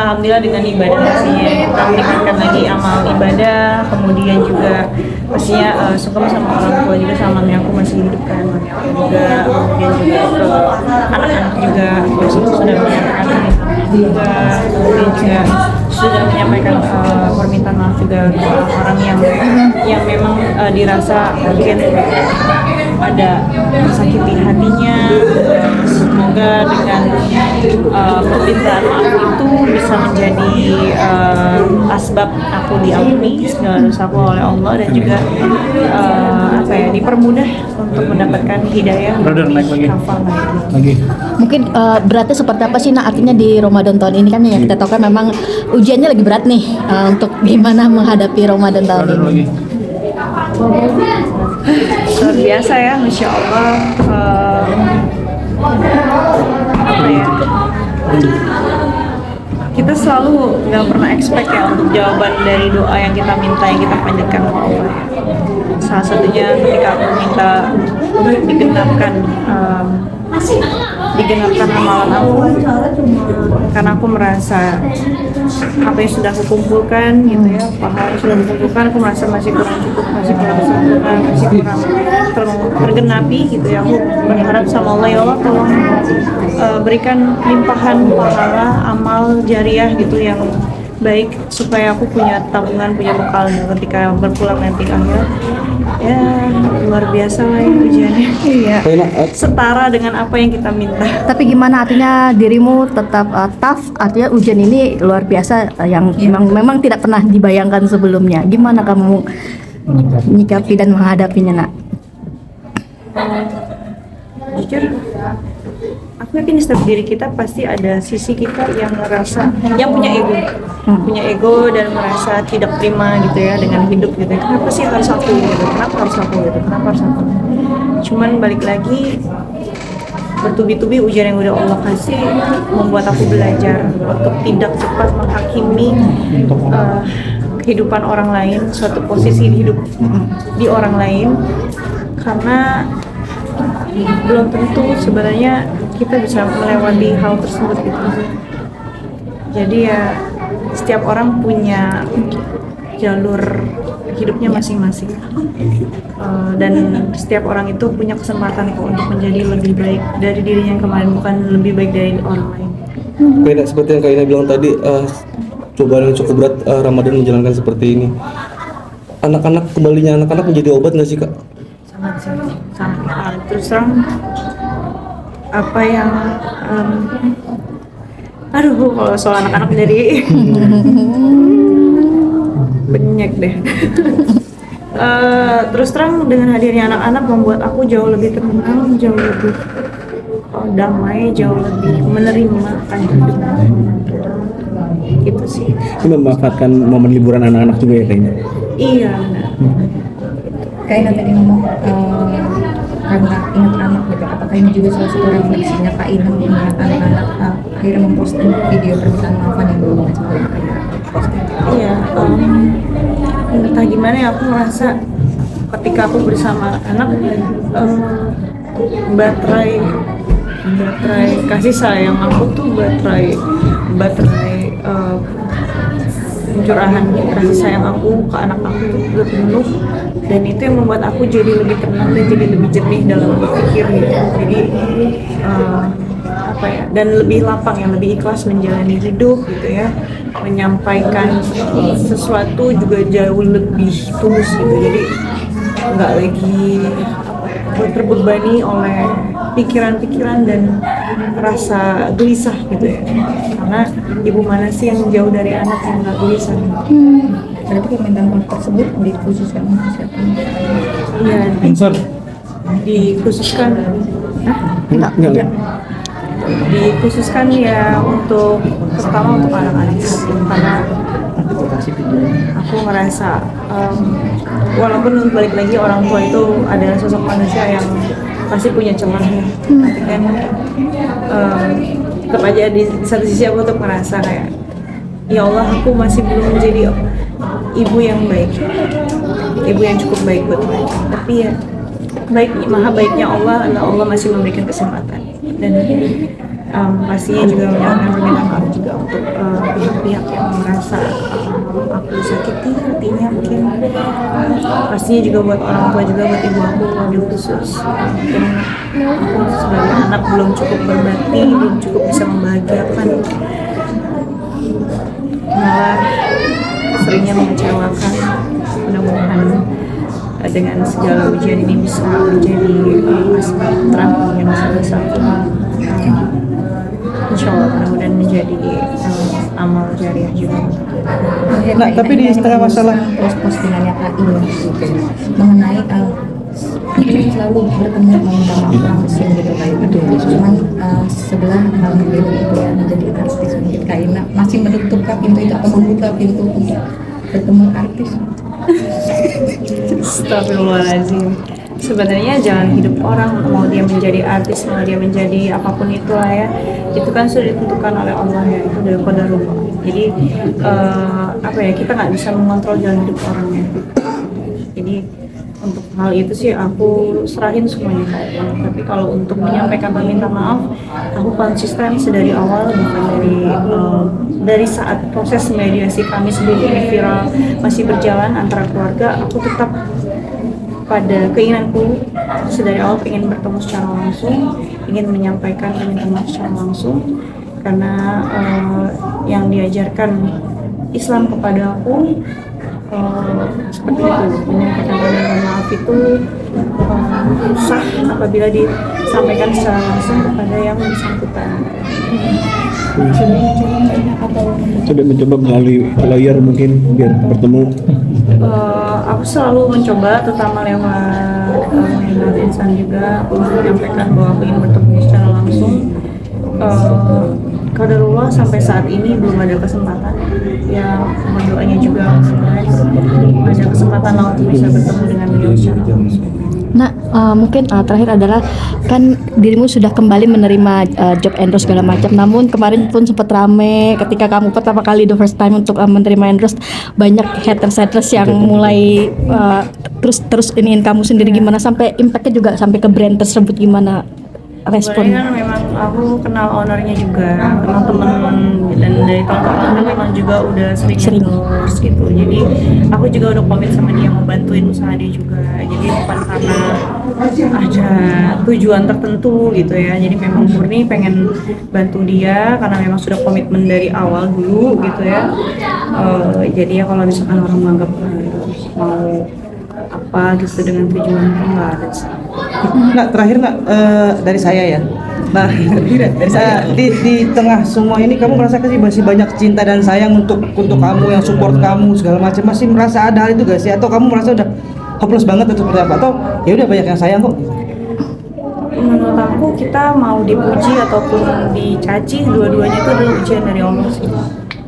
alhamdulillah dengan ibadah pastinya kita meningkatkan lagi amal ibadah, kemudian juga pastinya suka sama orang tua juga, sama mami aku masih hidup kan, mami aku juga, kemudian juga ke anak-anak juga sudah menyampaikan juga, kemudian juga sudah menyampaikan permintaan maaf juga ke orang yang memang dirasa mungkin ada sakiti hatinya. Semoga dengan permintaan maaf itu bisa menjadi asbab aku diampuni segala dosaku oleh Allah, dan juga dipermudah untuk mendapatkan hidayah lebih hafal lagi. Mungkin beratnya seperti apa sih? Nah, artinya di Ramadan tahun ini kan yang kita tahu kan memang ujiannya lagi berat nih, untuk gimana menghadapi Ramadan tahun ini. Luar biasa ya, Masya Allah. Kita selalu nggak pernah expect ya untuk jawaban dari doa yang kita minta, yang kita panjatkan ke Allah. Salah satunya ketika aku minta untuk digenapkan amalan aku, karena aku merasa apa yang sudah aku kumpulkan gitu ya, pahala yang sudah aku kumpulkan, aku merasa masih kurang cukup, masih kurang sempurna, masih kurang tergenapi gitu ya. Aku berharap sama Allah, ya Allah tolong berikan limpahan pahala amal jariah gitu yang baik, supaya aku punya tabungan, punya bekal ketika berpulang nanti akhirat. Ya luar biasa lah ya ujiannya. Iya. Setara dengan apa yang kita minta. Tapi gimana, artinya dirimu tetap tough, artinya ujian ini luar biasa yang memang tidak pernah dibayangkan sebelumnya. Gimana kamu menyikapi dan menghadapinya, Nak? Jujur, aku yakin di setiap diri kita pasti ada sisi kita yang ngerasa, yang punya ego dan merasa tidak terima gitu ya dengan hidup gitu ya. Kenapa sih harus aku gitu? Kenapa harus aku gitu? Kenapa harus aku? Cuman balik lagi, bertubi-tubi ujian yang udah Allah kasih membuat aku belajar untuk tidak cepat menghakimi kehidupan orang lain, suatu posisi hidup di orang lain, karena belum tentu sebenarnya kita bisa melewati hal tersebut gitu. Jadi ya setiap orang punya jalur hidupnya masing-masing, dan setiap orang itu punya kesempatan kok untuk menjadi lebih baik dari dirinya yang kemarin, bukan lebih baik dari orang lain. Kayak seperti yang Kak Ina bilang tadi, cobaan yang cukup berat Ramadan menjalankan seperti ini. Kembalinya anak-anak menjadi obat nggak sih, Kak? Sangat. Terus terang apa yang kalau soal anak-anak jadi banyak deh. Terus terang dengan hadirnya anak-anak membuat aku jauh lebih tenang, jauh lebih damai, jauh lebih menerima akan hidup. Gitu sih. Ini memanfaatkan momen liburan anak-anak juga ya kayaknya. Iya benar. Kayak tadi ngomong karena ingat anak gitu, apakah ini juga salah satu refleksinya Kak Ina melihat anak-anak akhirnya memposting video permintaan maafan yang belum posting? Iya, entah gimana ya, aku merasa ketika aku bersama anak-anak, baterai kasih sayang aku tuh baterai pencurahan kasih sayang aku ke anak aku udah penuh, dan itu yang membuat aku jadi lebih tenang dan jadi lebih jernih dalam berpikir gitu. Jadi dan lebih lapang, yang lebih ikhlas menjalani hidup gitu ya, menyampaikan sesuatu juga jauh lebih tulus gitu. Jadi nggak lagi terbebani oleh pikiran-pikiran dan rasa gelisah gitu ya, karena ibu mana sih yang jauh dari anak yang nggak gelisah. Berarti permintaan maaf tersebut dikhususkan untuk siapa? Iya, dikhususkan. Enggak. Dikhususkan ya untuk pertama untuk anak-anak, karena aku merasa walaupun balik lagi orang tua itu adalah sosok manusia yang pasti punya celahnya, tapi kan tetap aja di satu sisi aku tuh merasa kayak, ya Allah, aku masih belum menjadi ibu yang baik, ibu yang cukup baik buat mereka. Tapi ya maha baiknya Allah masih memberikan kesempatan, dan pastinya juga menyampaikan permintaan maaf juga untuk pihak-pihak yang merasa aku sakiti hatinya mungkin. Pastinya juga buat orang tua juga, buat ibu aku wabil khusus. Mungkin aku sebagai anak belum cukup berbakti, belum cukup bisa membahagiakan, malah seringnya mengecewakan. Mudah-mudahan dengan segala ujian ini bisa menjadi asbab terang yang salah satu, insya Allah mudah-mudahan menjadi amal jariah juga. Nah, tapi di setengah masalah postingannya Kak Ina gitu mengenai ini selalu bertemu meminta maaf langsung gitu kayak gitu. Cuman sebelah beliau itu ya menjadi artis mungkin Kak Ina masih menutup pintu itu atau membuka pintu untuk bertemu artis. Astagfirullahaladzim. Sebenarnya jalan hidup orang, mau dia menjadi artis, mau dia menjadi apapun itulah ya, itu kan sudah ditentukan oleh Allah ya, itu dari qadarullah. Jadi apa ya, kita nggak bisa mengontrol jalan hidup orangnya. Jadi untuk hal itu sih aku serahin semuanya ke Allah. Tapi kalau untuk menyampaikan permintaan maaf, aku konsisten sedari awal, bukan dari saat proses mediasi kami sebelum ini viral masih berjalan antara keluarga, aku tetap pada keinginanku sedari awal ingin bertemu secara langsung, ingin menyampaikan permintaan maaf secara langsung, karena yang diajarkan Islam kepada aku seperti itu, menyampaikan permintaan maaf itu sah apabila disampaikan secara langsung kepada yang bersangkutan. sudah mencoba melalui lawyer mungkin biar bertemu. Aku selalu mencoba, terutama lewat insan juga, aku menyampaikan bahwa aku ingin bertemu secara langsung. Qadarullah sampai saat ini belum ada kesempatan. Ya, berdoanya juga semoga ada kesempatan untuk bisa bertemu dengan beliau secara langsung. Nah, mungkin terakhir adalah kan dirimu sudah kembali menerima job endorse segala macam. Namun kemarin pun sempat rame ketika kamu pertama kali the first time untuk menerima endorse, banyak haters yang mulai terus iniin kamu sendiri. Gimana sampai impactnya juga sampai ke brand tersebut, gimana respon? Sebenarnya kan memang aku kenal ownernya juga, kenal teman, dan dari tahun-tahun memang juga udah sering endorse gitu. Jadi aku juga udah komit sama dia, mau bantuin usaha dia juga. Jadi bukan karena ada tujuan tertentu gitu ya. Jadi memang murni pengen bantu dia karena memang sudah komitmen dari awal dulu gitu ya. Jadi ya kalau misalkan orang menganggap mau apa gitu dengan tujuan itu nggak ada sih. Nah, terakhir dari saya ya. Nah, dari saya di tengah semua ini kamu merasa sih masih banyak cinta dan sayang untuk kamu yang support kamu segala macam, masih merasa ada hal itu gak sih, atau kamu merasa udah hopeless banget atau seperti apa, atau ya udah banyak yang sayang kok? Menurut aku kita mau dipuji ataupun dicaci, dua-duanya itu adalah ujian dari Allah sih.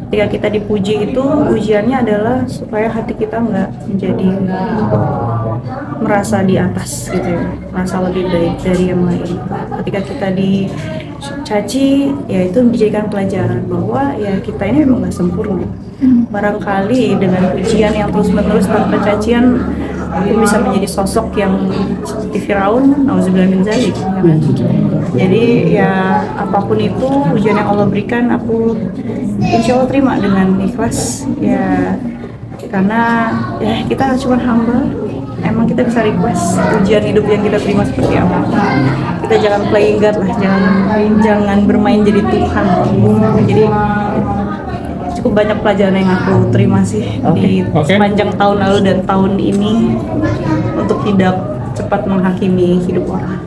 Ketika kita dipuji itu ujiannya adalah supaya hati kita nggak menjadi merasa di atas gitu ya, merasa lebih baik dari yang lain. Ketika kita dicaci, ya itu dijadikan pelajaran bahwa ya kita ini memang nggak sempurna. Barangkali dengan ujian yang terus-menerus tanpa cacian, aku bisa menjadi sosok yang seperti Firaun, nauzubillah min dzalik. Jadi ya apapun itu ujian yang Allah berikan, aku insya Allah terima dengan ikhlas ya, karena ya kita cuma hamba. Emang kita bisa request ujian hidup yang kita terima seperti apa. Kita jangan playing God lah, jangan bermain jadi Tuhan. Jadi cukup banyak pelajaran yang aku terima sih di sepanjang tahun lalu dan tahun ini untuk tidak cepat menghakimi hidup orang.